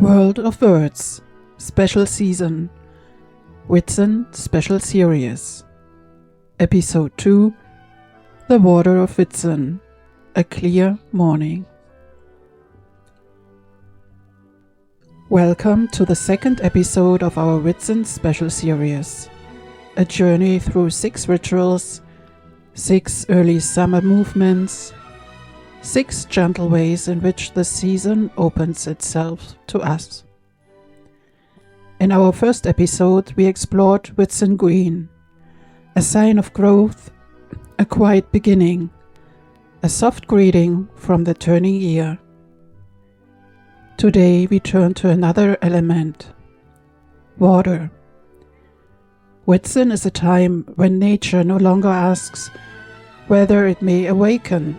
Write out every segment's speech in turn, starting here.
World of Words, Special Season, Whitsun Special Series, Episode 2, The Water of Whitsun, A Clear Morning. Welcome to the second episode of our Whitsun Special Series, a journey through 6 rituals, 6 early summer movements, 6 gentle ways in which the season opens itself to us. In our first episode, we explored Whitsun Green, a sign of growth, a quiet beginning, a soft greeting from the turning year. Today we turn to another element, water. Whitsun is a time when nature no longer asks whether it may awaken.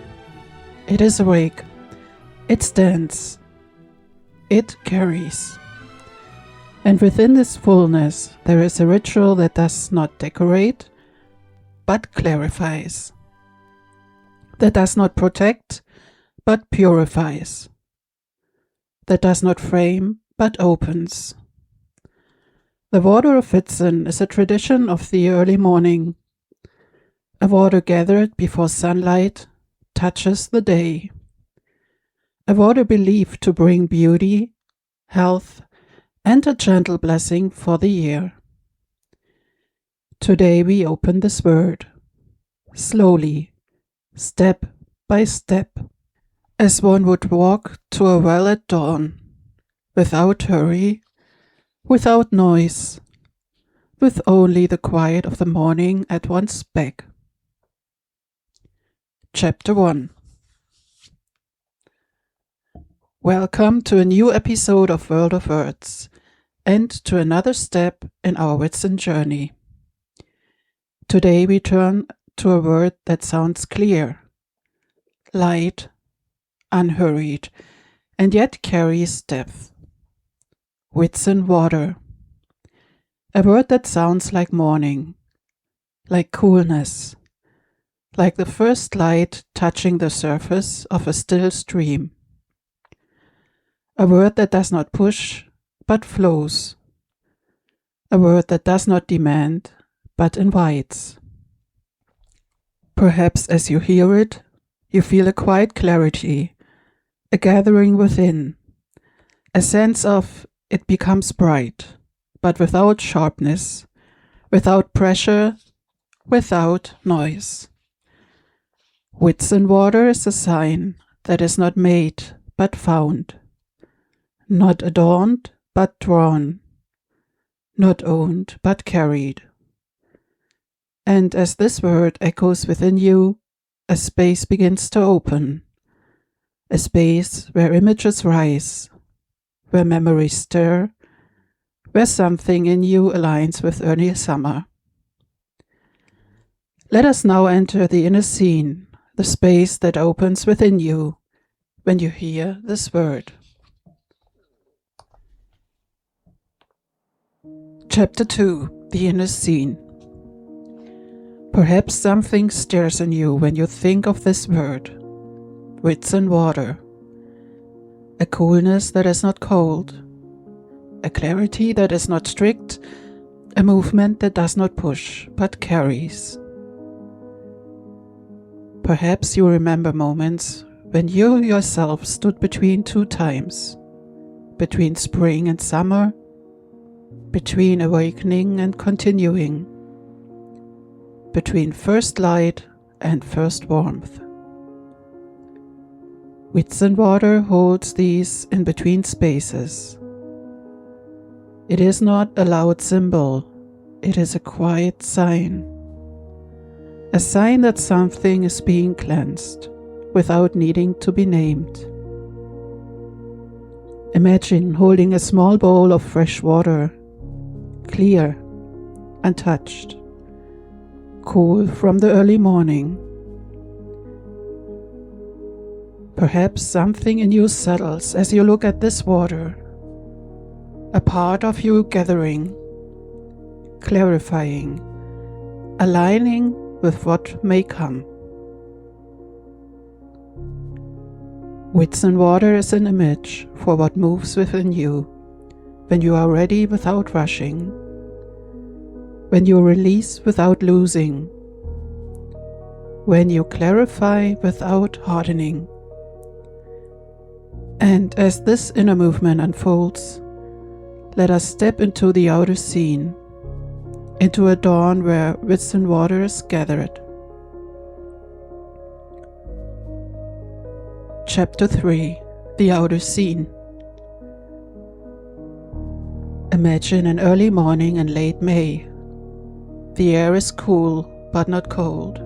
It is awake, it stands, it carries. And within this fullness there is a ritual that does not decorate, but clarifies. That does not protect, but purifies. That does not frame, but opens. The water of Whitsun is a tradition of the early morning, a water gathered before sunlight touches the day, a water believed to bring beauty, health, and a gentle blessing for the year. Today we open this word, slowly, step by step, as one would walk to a well at dawn, without hurry, without noise, with only the quiet of the morning at one's back. Chapter 1. Welcome to a new episode of World of Words, and to another step in our Whitsun journey. Today we turn to a word that sounds clear, light, unhurried, and yet carries depth. Whitsun Water. A word that sounds like morning, like coolness, like the first light touching the surface of a still stream. A word that does not push, but flows. A word that does not demand, but invites. Perhaps as you hear it, you feel a quiet clarity, a gathering within, a sense of it becomes bright, but without sharpness, without pressure, without noise. Whitsun water is a sign that is not made, but found. Not adorned, but drawn. Not owned, but carried. And as this word echoes within you, a space begins to open. A space where images rise, where memories stir, where something in you aligns with early summer. Let us now enter the inner scene, the space that opens within you when you hear this word. Chapter 2. The Inner Scene. Perhaps something stirs in you when you think of this word, Whitsun Water. A coolness that is not cold, a clarity that is not strict, a movement that does not push, but carries. Perhaps you remember moments when you yourself stood between 2 times, between spring and summer, between awakening and continuing, between first light and first warmth. Whitsun water holds these in-between spaces. It is not a loud symbol, it is a quiet sign. A sign that something is being cleansed, without needing to be named. Imagine holding a small bowl of fresh water, clear, untouched, cool from the early morning. Perhaps something in you settles as you look at this water, a part of you gathering, clarifying, aligning with what may come. Whitsun Water is an image for what moves within you when you are ready without rushing, when you release without losing, when you clarify without hardening. And as this inner movement unfolds, let us step into the outer scene, into a dawn where Whitsun Water is gathered. Chapter 3: The Outer Scene. Imagine an early morning in late May. The air is cool, but not cold.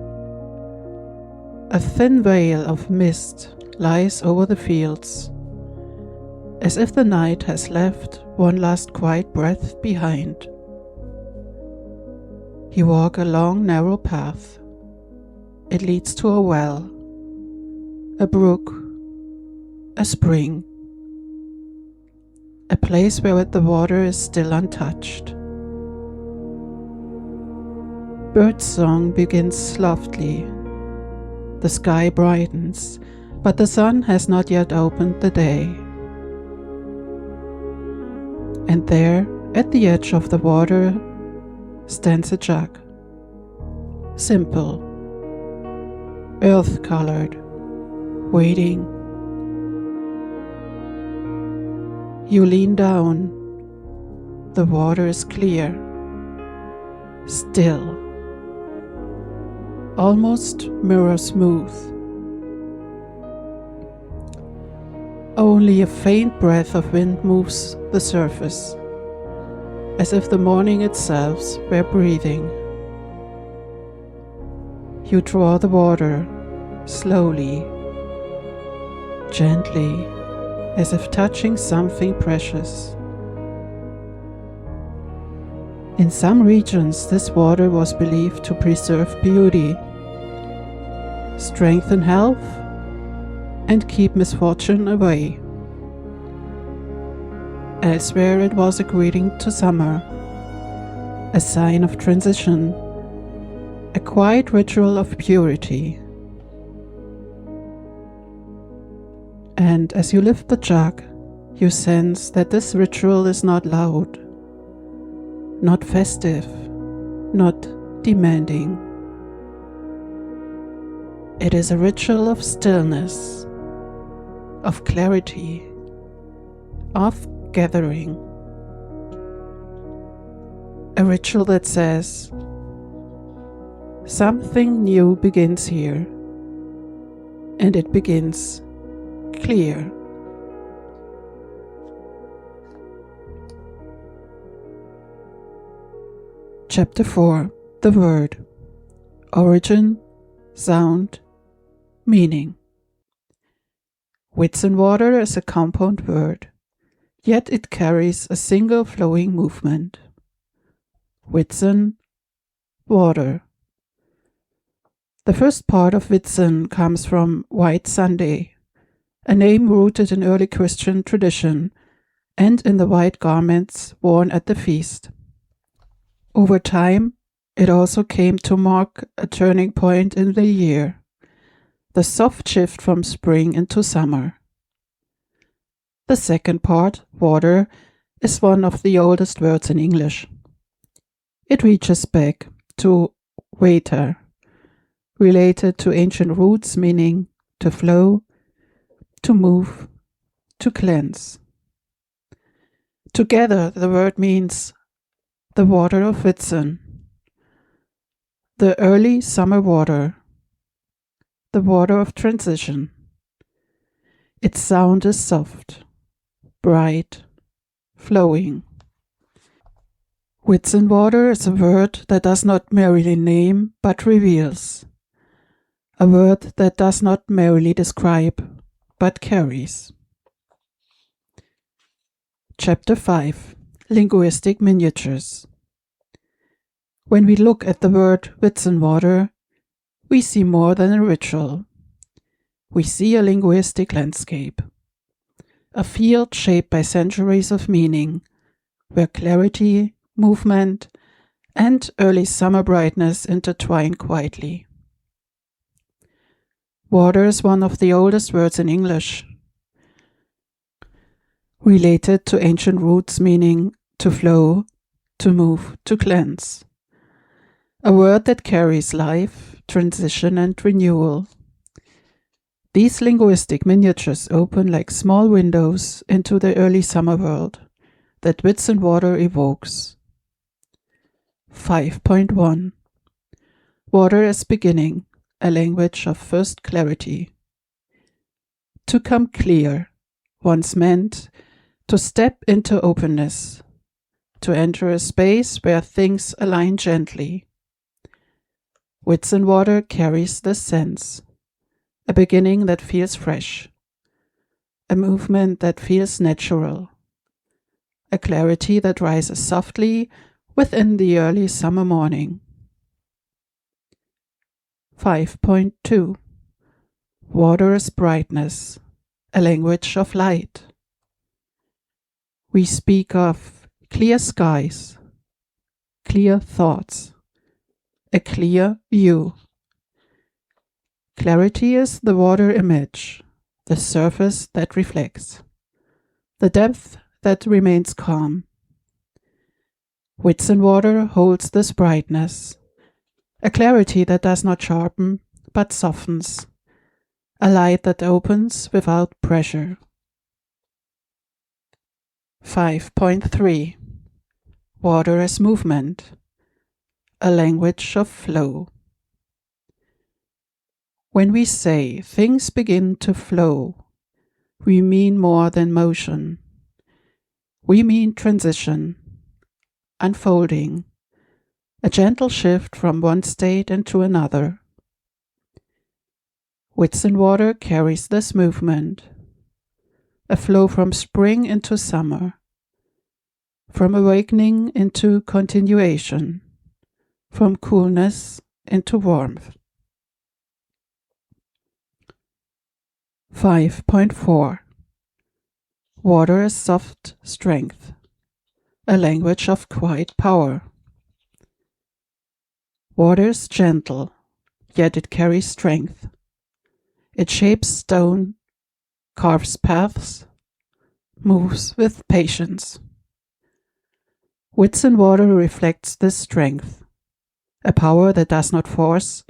A thin veil of mist lies over the fields, as if the night has left one last quiet breath behind. You walk a long, narrow path. It leads to a well, a brook, a spring, a place where the water is still untouched. Birdsong begins softly. The sky brightens, but the sun has not yet opened the day. And there, at the edge of the water, stands a jug. Simple, earth-colored, waiting. You lean down. The water is clear, still, almost mirror smooth. Only a faint breath of wind moves the surface, as if the morning itself were breathing. You draw the water, slowly, gently, as if touching something precious. In some regions, this water was believed to preserve beauty, strengthen health, and keep misfortune away. Elsewhere, it was a greeting to summer, a sign of transition, a quiet ritual of purity. And as you lift the jug, you sense that this ritual is not loud, not festive, not demanding. It is a ritual of stillness, of clarity, of gathering. A ritual that says, something new begins here, and it begins clear. Chapter 4: The Word. Origin, Sound, Meaning. Whitsun Water is a compound word, yet it carries a single flowing movement. Whitsun, water. The first part of Whitsun comes from White Sunday, a name rooted in early Christian tradition and in the white garments worn at the feast. Over time, it also came to mark a turning point in the year, the soft shift from spring into summer. The second part, water, is one of the oldest words in English. It reaches back to water, related to ancient roots meaning to flow, to move, to cleanse. Together, the word means the water of Whitsun, the early summer water, the water of transition. Its sound is soft, bright, flowing. Whitsun Water is a word that does not merely name but reveals, a word that does not merely describe but carries. Chapter 5: Linguistic Miniatures. When we look at the word Whitsun Water, we see more than a ritual. We see a linguistic landscape, a field shaped by centuries of meaning, where clarity, movement, and early summer brightness intertwine quietly. Water is one of the oldest words in English, related to ancient roots meaning to flow, to move, to cleanse. A word that carries life, transition, and renewal. These linguistic miniatures open like small windows into the early summer world that Whitsun Water evokes. 5.1 Water as beginning, a language of first clarity. To come clear, once meant to step into openness, to enter a space where things align gently. Whitsun Water carries this sense, a beginning that feels fresh, a movement that feels natural, a clarity that rises softly within the early summer morning. 5.2 Water as brightness, a language of light. We speak of clear skies, clear thoughts, a clear view. Clarity is the water image, the surface that reflects, the depth that remains calm. Whitsun Water holds this brightness, a clarity that does not sharpen but softens, a light that opens without pressure. 5.3 Water as movement, a language of flow. When we say things begin to flow, we mean more than motion. We mean transition, unfolding, a gentle shift from one state into another. Whitsun Water carries this movement, a flow from spring into summer, from awakening into continuation, from coolness into warmth. 5.4 Water as soft strength, a language of quiet power. Water is gentle, yet it carries strength. It shapes stone, carves paths, moves with patience. Whitsun Water reflects this strength, a power that does not force,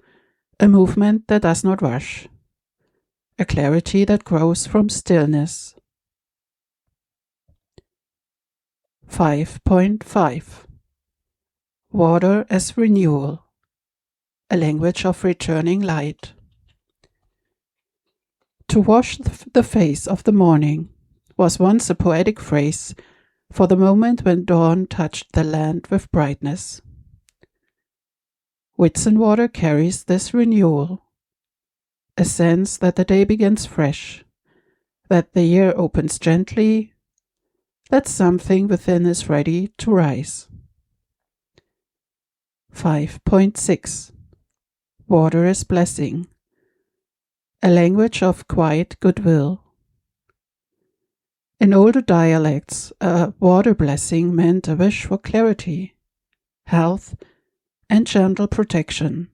a movement that does not rush, a clarity that grows from stillness. 5.5 Water as renewal, a language of returning light. To wash the face of the morning was once a poetic phrase for the moment when dawn touched the land with brightness. Whitsun Water carries this renewal, a sense that the day begins fresh, that the year opens gently, that something within is ready to rise. 5.6 Water as blessing, a language of quiet goodwill. In older dialects, a water blessing meant a wish for clarity, health, and gentle protection.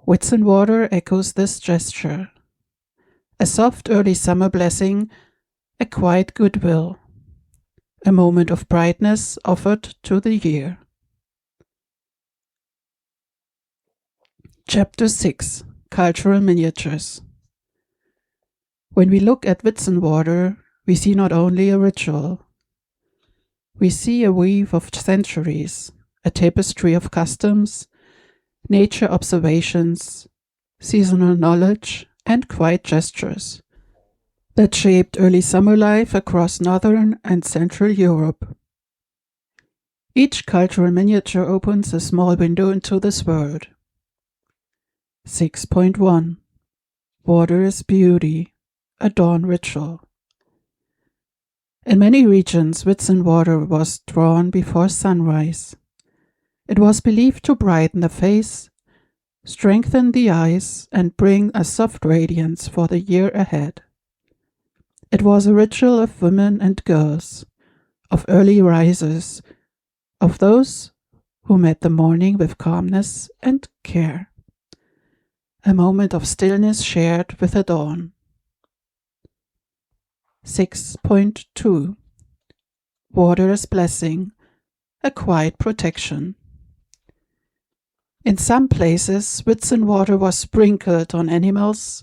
Whitsun Water echoes this gesture, a soft early summer blessing, a quiet goodwill, a moment of brightness offered to the year. Chapter 6 Cultural Miniatures. When we look at Whitsun Water, we see not only a ritual. We see a weave of centuries, a tapestry of customs, nature observations, seasonal knowledge, and quiet gestures that shaped early summer life across northern and central Europe. Each cultural miniature opens a small window into this world. 6.1 Water is beauty, a dawn ritual. In many regions, Whitsun Water was drawn before sunrise. It was believed to brighten the face, strengthen the eyes, and bring a soft radiance for the year ahead. It was a ritual of women and girls, of early risers, of those who met the morning with calmness and care. A moment of stillness shared with the dawn. 6.2 Water as blessing, a quiet protection. In some places, Whitsun water was sprinkled on animals,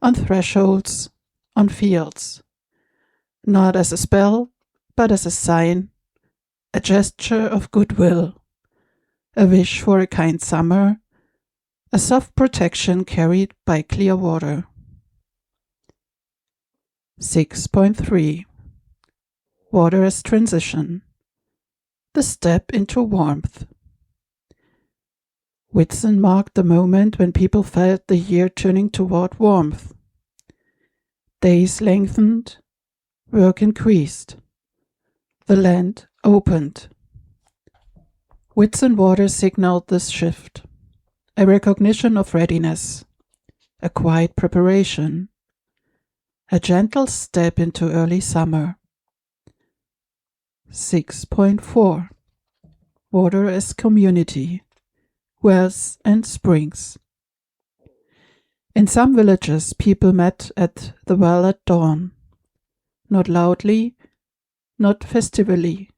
on thresholds, on fields, not as a spell, but as a sign, a gesture of goodwill, a wish for a kind summer, a soft protection carried by clear water. 6.3 Water as transition, the step into warmth. Whitsun marked the moment when people felt the year turning toward warmth. Days lengthened, work increased. The land opened. Whitsun water signaled this shift, a recognition of readiness, a quiet preparation, a gentle step into early summer. 6.4 Water as community, wells and springs. In some villages, people met at the well at dawn, not loudly, not festively,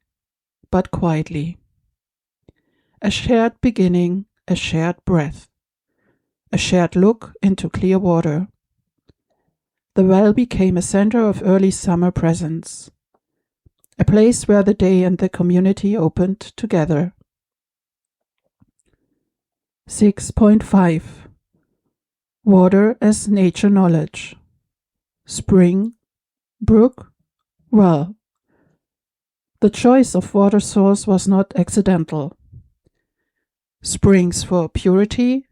but quietly. A shared beginning, a shared breath, a shared look into clear water. The well became a center of early summer presence, a place where the day and the community opened together. 6.5 Water as nature knowledge, spring, brook, well. The choice of water source was not accidental. Springs for purity,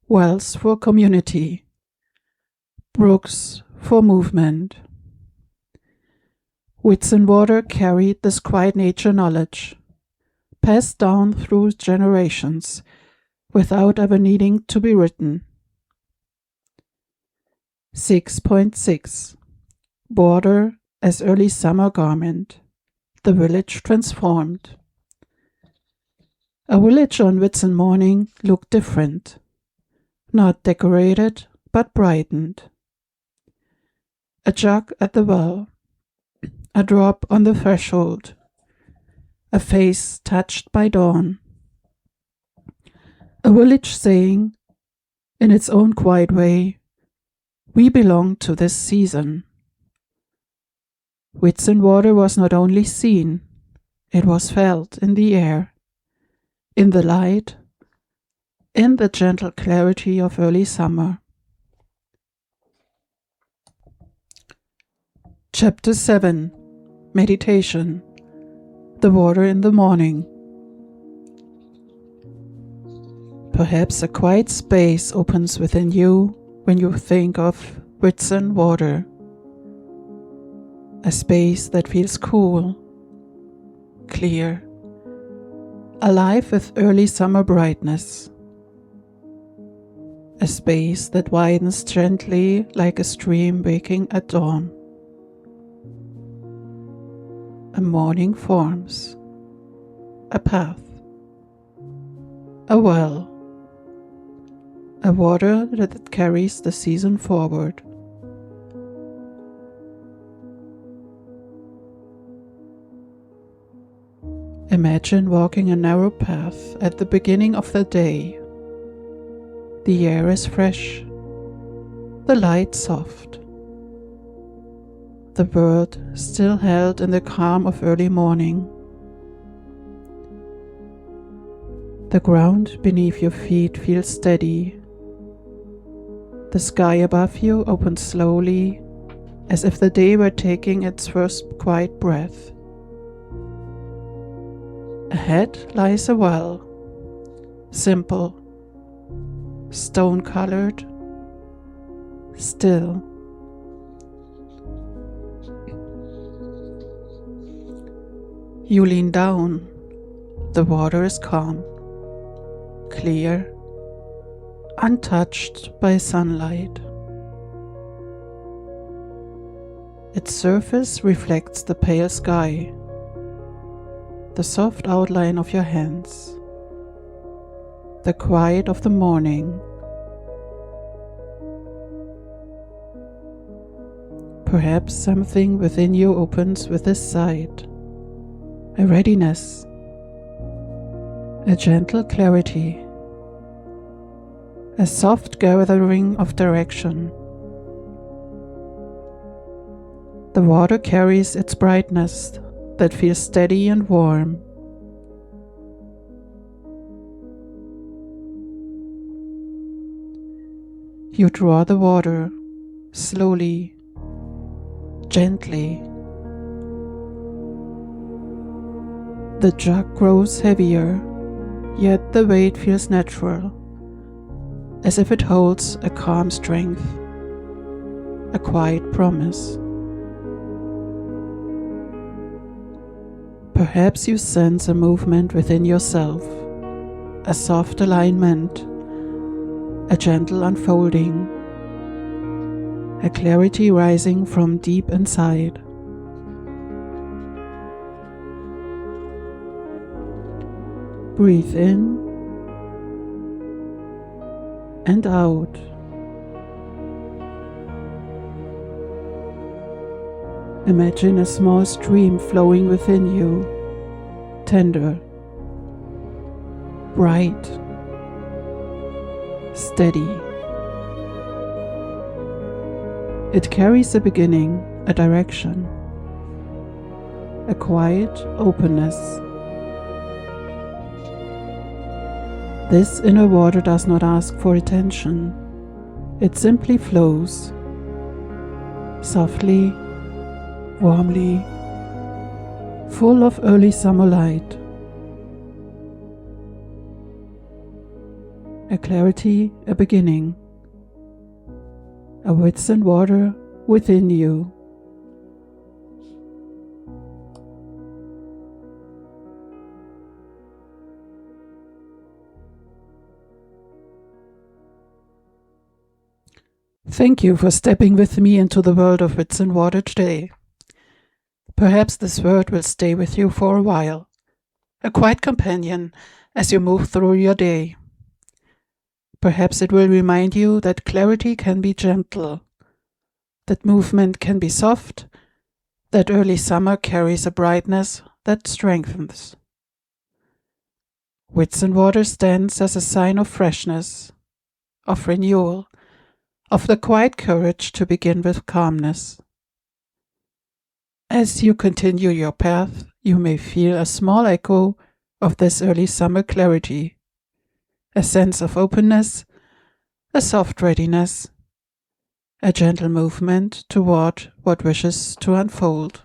wells for community, brooks for movement. Whitsun water carried this quiet nature knowledge, passed down through generations, without ever needing to be written. 6.6 Water as early summer garment, the village transformed. A village on Whitsun morning looked different, not decorated, but brightened. A jug at the well, a drop on the threshold, a face touched by dawn. A village saying, in its own quiet way, we belong to this season. Whitsun water was not only seen, it was felt in the air, in the light, in the gentle clarity of early summer. Chapter 7 Meditation, the water in the morning. Perhaps a quiet space opens within you when you think of Whitsun water. A space that feels cool, clear, alive with early summer brightness. A space that widens gently like a stream waking at dawn. A morning forms, a path, a well, a water that carries the season forward. Imagine walking a narrow path at the beginning of the day. The air is fresh, the light soft. The world still held in the calm of early morning. The ground beneath your feet feels steady. The sky above you opens slowly, as if the day were taking its first quiet breath. Ahead lies a well, simple, stone-colored, still. You lean down. The water is calm, clear, untouched by sunlight. Its surface reflects the pale sky, the soft outline of your hands, the quiet of the morning. Perhaps something within you opens with this sight, a readiness, a gentle clarity, a soft gathering of direction. The water carries its brightness that feels steady and warm. You draw the water slowly, gently. The jug grows heavier, yet the weight feels natural, as if it holds a calm strength, a quiet promise. Perhaps you sense a movement within yourself, a soft alignment, a gentle unfolding, a clarity rising from deep inside. Breathe in and out. Imagine a small stream flowing within you, tender, bright, steady. It carries a beginning, a direction, a quiet openness. This inner water does not ask for attention. It simply flows, softly, warmly, full of early summer light. A clarity, a beginning. A Whitsun water within you. Thank you for stepping with me into the world of Whitsun water today. Perhaps this word will stay with you for a while, a quiet companion as you move through your day. Perhaps it will remind you that clarity can be gentle, that movement can be soft, that early summer carries a brightness that strengthens. Whitsun water stands as a sign of freshness, of renewal, of the quiet courage to begin with calmness. As you continue your path, you may feel a small echo of this early summer clarity, a sense of openness, a soft readiness, a gentle movement toward what wishes to unfold.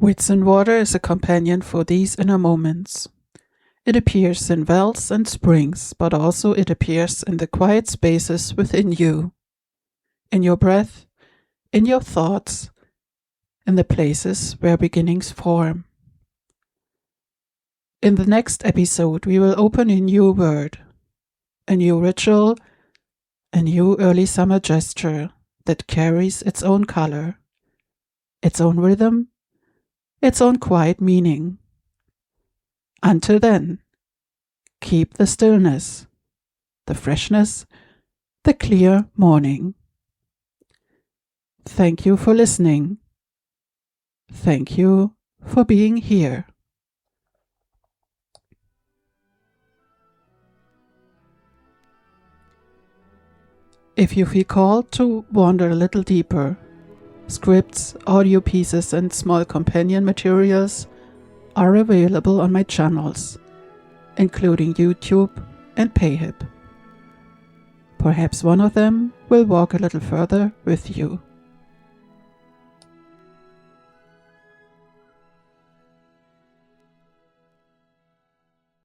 Whitsun water is a companion for these inner moments. It appears in wells and springs, but also it appears in the quiet spaces within you, in your breath, in your thoughts, in the places where beginnings form. In the next episode, we will open a new word, a new ritual, a new early summer gesture that carries its own color, its own rhythm, its own quiet meaning. Until then, keep the stillness, the freshness, the clear morning. Thank you for listening. Thank you for being here. If you feel called to wander a little deeper, scripts, audio pieces, and small companion materials are available on my channels, including YouTube and Payhip. Perhaps one of them will walk a little further with you.